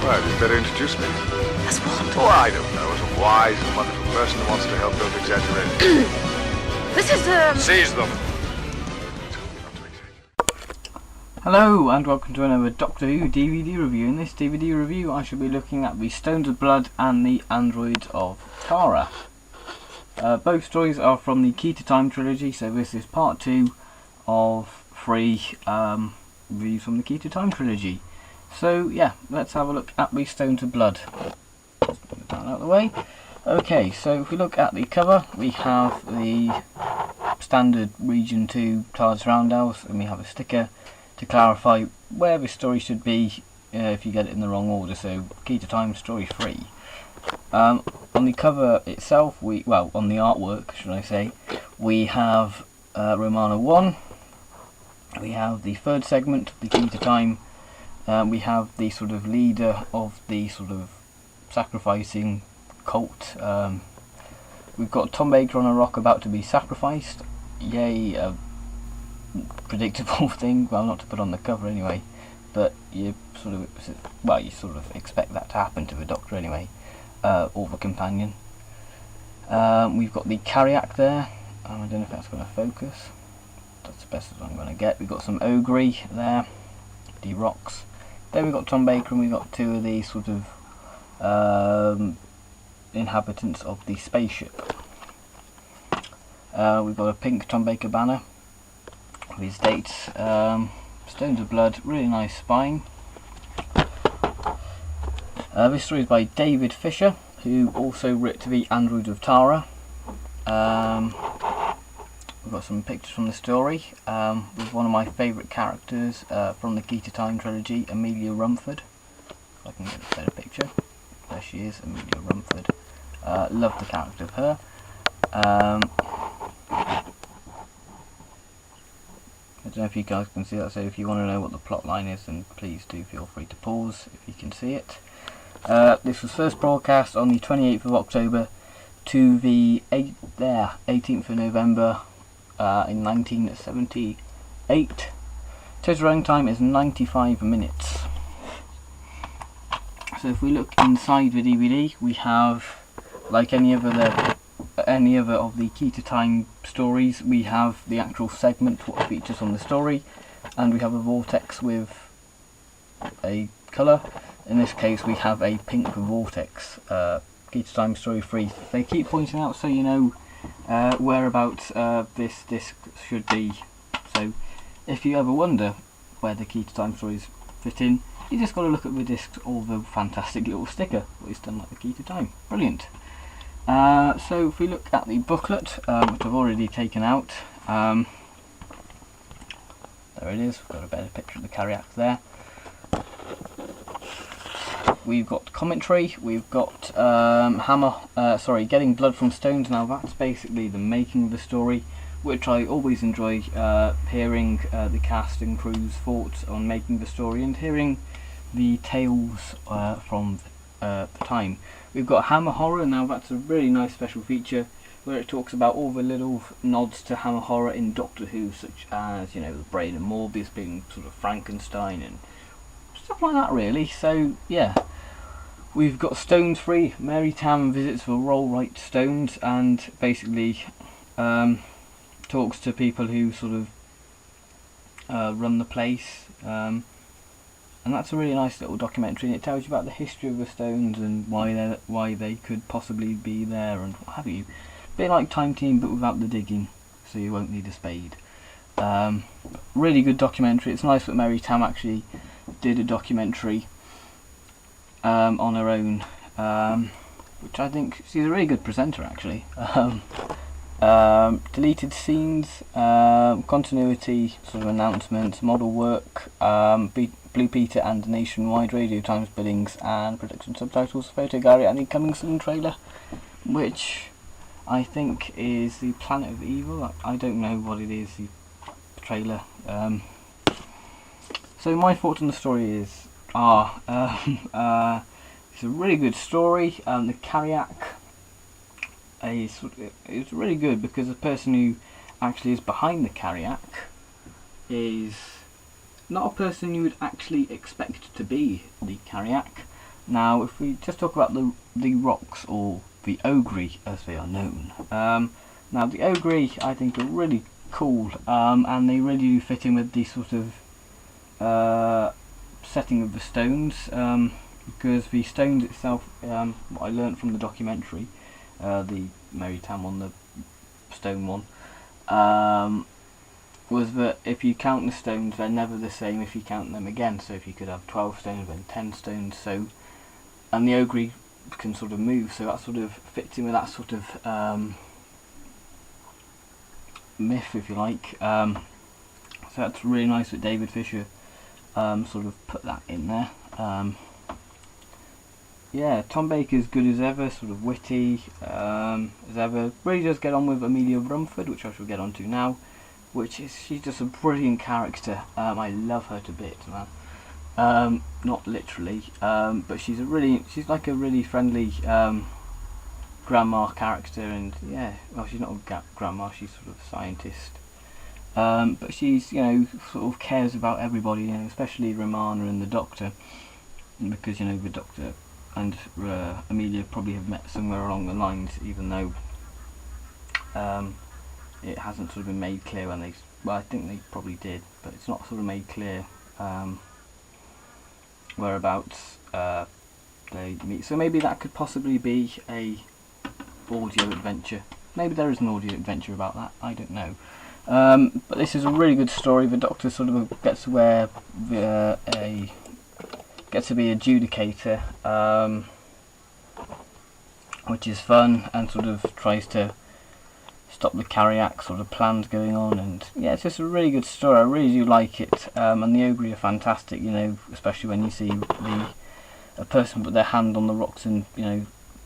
Well, you'd better introduce me. As what? Oh, I don't know. As a wise and wonderful person who wants to help don't exaggerate. This is, Seize them! Hello and welcome to another Doctor Who DVD review. In this DVD review I shall be looking at the Stones of Blood and the Androids of Tara. Both stories are from the Key to Time trilogy, so this is part 2 of 3 reviews from the Key to Time trilogy. So yeah, let's have a look at the Stones of Blood. Just get that out of the way. Okay, so if we look at the cover, we have the standard Region 2 TARDIS roundhouse, and we have a sticker to clarify where the story should be if you get it in the wrong order. So Key to Time story 3. On the cover itself, on the artwork should I say, we have Romana 1, we have the third segment of the Key to Time, we have the sort of leader of the sort of sacrificing cult. We've got Tom Baker on a rock about to be sacrificed. Yay, a predictable thing, well, not to put on the cover anyway, but you sort of expect that to happen to the Doctor anyway, or the companion. We've got the Caryac there. I don't know if that's going to focus. That's the best as I'm going to get. We've got some Ogre there, the rocks. Then we've got Tom Baker, and we've got two of the sort of inhabitants of the spaceship. We've got a pink Tom Baker banner with his dates. Stones of Blood, really nice spine. This story is by David Fisher, who also wrote the Androids of Tara. We've got some pictures from the story with one of my favourite characters from the Key to Time trilogy, Amelia Rumford. If I can get a better picture. There she is, Amelia Rumford. Love the character of her. I don't know if you guys can see that, so if you want to know what the plot line is, then please do feel free to pause if you can see it. This was first broadcast on the 28th of October to the 18th of November in 1978. Total running time is 95 minutes. So if we look inside the DVD, we have, like any other of the Key to Time stories, we have the actual segment, what features on the story, and we have a vortex with a colour. In this case we have a pink vortex. Key to Time story 3. They keep pointing out so you know whereabouts this disc should be. So if you ever wonder where the Key to Time stories fit in, you just got to look at the disc or the fantastic little sticker that is done like the Key to Time. Brilliant. So if we look at the booklet, which I've already taken out, there it is. We've got a better picture of the Caryac there. We've got commentary. We've got Getting Blood from Stones. Now that's basically the making of the story, which I always enjoy hearing the cast and crew's thoughts on making the story and hearing the tales from the time. We've got Hammer Horror. Now that's a really nice special feature where it talks about all the little nods to Hammer Horror in Doctor Who, such as, you know, the brain and Morbius being sort of Frankenstein and stuff like that really. So yeah, we've got Stones 3. Mary Tam visits the Rollright Stones and basically talks to people who sort of run the place. And that's a really nice little documentary, and it tells you about the history of the Stones and why they could possibly be there and what have you. A bit like Time Team but without the digging, so you won't need a spade. Really good documentary. It's nice that Mary Tam actually did a documentary on her own, which I think she's a really good presenter actually. Deleted scenes, continuity sort of announcements, model work, Blue Peter and Nationwide Radio Times billings and production subtitles, photo gallery, and the Coming Soon trailer, which I think is the Planet of Evil. I don't know what it is, the trailer. So my thoughts on the story is it's a really good story. The Caryac is really good because the person who actually is behind the Caryac is not a person you would actually expect to be the Caryac. Now, if we just talk about the rocks, or the Ogre as they are known. Now, the Ogre I think are really cool, and they really do fit in with the sort of setting of the stones, because the stones itself, what I learnt from the documentary, the Mary Tam one, the stone one, was that if you count the stones, they're never the same if you count them again. So if you could have 12 stones, then 10 stones. So, and the Ogre can sort of move, so that sort of fits in with that sort of myth, if you like. So that's really nice that David Fisher sort of put that in there. Yeah, Tom Baker's good as ever, sort of witty as ever. Really does get on with Amelia Rumford, which I shall get onto now. She's just a brilliant character. I love her to bits, man. Not literally, but she's like a really friendly grandma character, and yeah, well, she's not a grandma, she's sort of a scientist. But she's, sort of cares about everybody, especially Romana and the Doctor, because the Doctor and Amelia probably have met somewhere along the lines, even though it hasn't sort of been made clear when they. Well, I think they probably did, but it's not sort of made clear whereabouts they meet. So maybe that could possibly be a audio adventure. Maybe there is an audio adventure about that. I don't know. But this is a really good story. The Doctor sort of gets to wear gets to be a adjudicator, which is fun, and sort of tries to stop the Carriac sort of plans going on, and yeah, it's just a really good story. I really do like it, and the Ogre are fantastic, especially when you see a person put their hand on the rocks and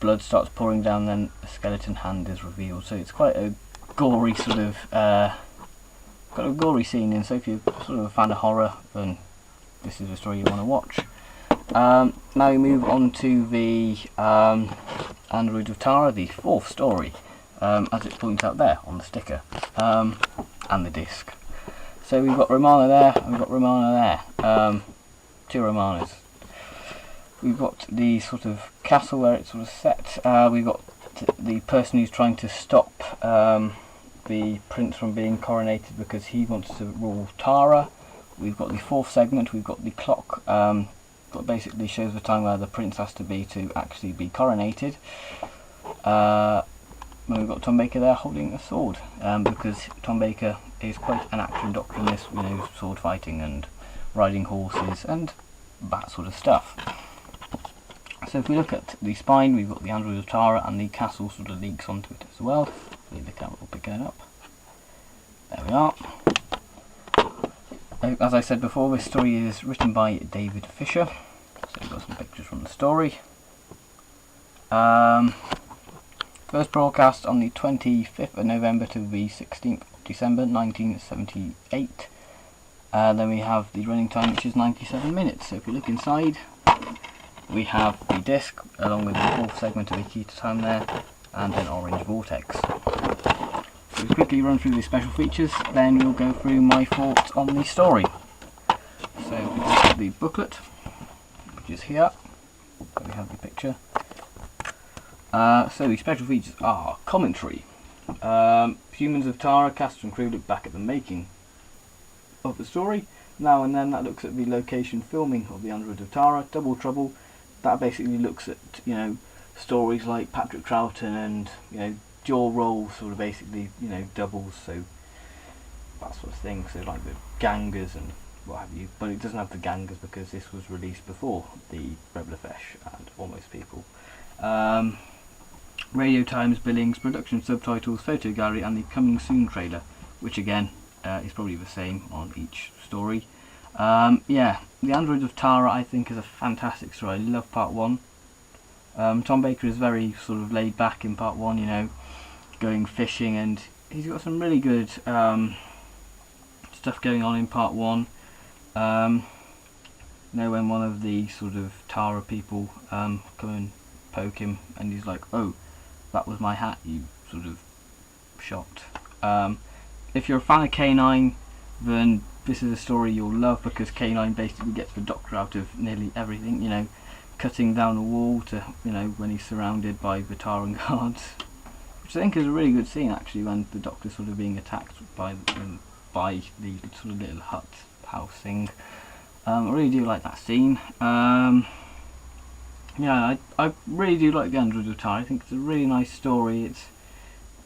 blood starts pouring down, then a skeleton hand is revealed. So it's quite a gory sort of got a gory scene in. So if you're sort of a fan of horror, then this is a story you want to watch. Now we move on to the Android of Tara, the fourth story, as it points out there on the sticker, and the disc. So we've got Romana there, and we've got Romana there, two Romanas. We've got the sort of castle where it's sort of set. We've got the person who's trying to stop the prince from being coronated because he wants to rule Tara. We've got the fourth segment. We've got the clock that basically shows the time where the prince has to be to actually be coronated. We've got Tom Baker there holding a sword, because Tom Baker is quite an action doctor in this, sword fighting and riding horses and that sort of stuff. So if we look at the spine, we've got the Android of Tara, and the castle sort of leaks onto it as well. Hopefully the camera will pick it up. There we are. As I said before, this story is written by David Fisher. So we've got some pictures from the story. First broadcast on the 25th of November to the 16th of December 1978. Then we have the running time, which is 97 minutes. So if you look inside, we have the disc along with the fourth segment of Akita Time there, and an orange vortex. So we'll quickly run through the special features, then we'll go through my thoughts on the story. So we have the booklet, which is here. So we have the picture. So the special features are commentary. Humans of Tara, cast and crew look back at the making of the story. Now and then that looks at the location filming of the Android of Tara. Double Trouble, that basically looks at stories like Patrick Troughton and dual roles, sort of basically doubles, so that sort of thing. So like the Gangers and what have you, but it doesn't have the Gangers because this was released before the Rebel Fesh and Almost People. Radio times, billings, production subtitles, photo gallery, and the coming soon trailer, which again is probably the same on each story. Yeah, the Android of Tara I think is a fantastic story. I love part one. Tom Baker is very sort of laid back in part one, going fishing, and he's got some really good stuff going on in part one. When one of the sort of Tara people come and poke him, and he's like, "Oh, that was my hat," you sort of shocked. If you're a fan of K9, then this is a story you'll love, because K9 basically gets the Doctor out of nearly everything. cutting down a wall to, you know, when he's surrounded by Bataran guards, which I think is a really good scene actually, when the Doctor's sort of being attacked by the sort of little hut house thing. I really do like that scene. Yeah, I really do like The Android of Tara. I think it's a really nice story. It's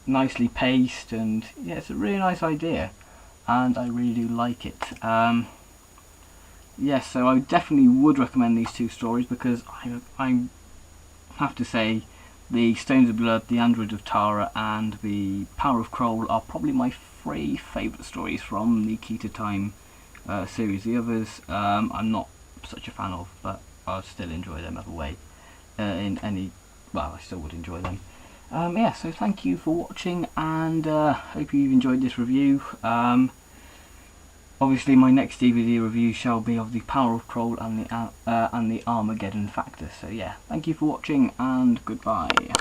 nicely paced, and yeah, it's a really nice idea, and I really do like it. Yes, so I definitely would recommend these two stories, because I have to say the Stones of Blood, The Android of Tara, and The Power of Kroll are probably my three favourite stories from the Key to Time series. The others I'm not such a fan of, but I'll still enjoy them either way. I still would enjoy them. Yeah, so thank you for watching, and hope you've enjoyed this review. Obviously my next DVD review shall be of The Power of Kroll and the Armageddon Factor. So yeah, thank you for watching, and goodbye.